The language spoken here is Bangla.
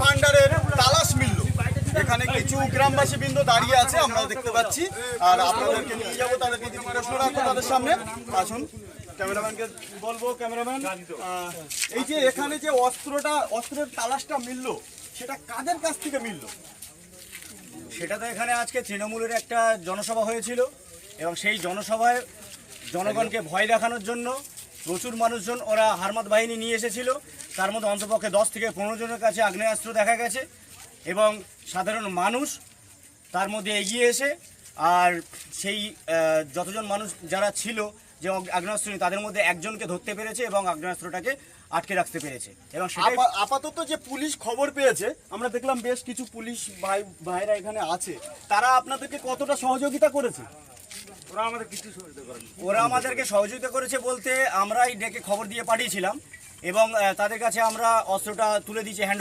ভান্ডারের তালাশ মিলল। এখানে কিছু গ্রামবাসী বৃন্দ দাঁড়িয়ে আছে, আমরা দেখতে পাচ্ছি। আর আপনাদেরকে নিয়ে যাবো, তাদেরকে কিছু প্রশ্ন রাখবো তাদের সামনে। আসুন, ক্যামেরাম্যানকে বলবো, ক্যামেরাম্যান, এই যে এখানে যে অস্ত্রের তালাশটা মিলল, সেটা কাদের কাছ থেকে মিলল? সেটা তো এখানে আজকে তৃণমূলের একটা জনসভা হয়েছিল এবং সেই জনসভায় জনগণকে ভয় দেখানোর জন্য প্রচুর মানুষজন ওরা হারমাত বাহিনী নিয়ে এসেছিল। তার মধ্যে অন্তপক্ষে 10 থেকে 15 জনের কাছে আগ্নেয়াস্ত্র দেখা গেছে এবং সাধারণ মানুষ তার মধ্যে এগিয়ে এসে আর সেই যতজন মানুষ যারা ছিল যে আগ্নেয়াস্ত্র নিয়ে, তাদের মধ্যে একজনকে ধরতে পেরেছে এবং আগ্নেয়াস্ত্রটাকে আটকে রাখতে পেরেছে। এবং সেটাই আপাতত যে পুলিশ খবর পেয়েছে, আমরা দেখলাম বেশ কিছু পুলিশ ভাইরা এখানে আছে, তারা আপনাদেরকে কতটা সহযোগিতা করেছে? ওরা আমাদেরকে সহযোগিতা করেছে বলতে, আমরাই ডেকে খবর দিয়ে পাঠিয়েছিলাম এবং তাদের কাছে আমরা অস্ত্রটা তুলে দিয়েছি, হ্যান্ড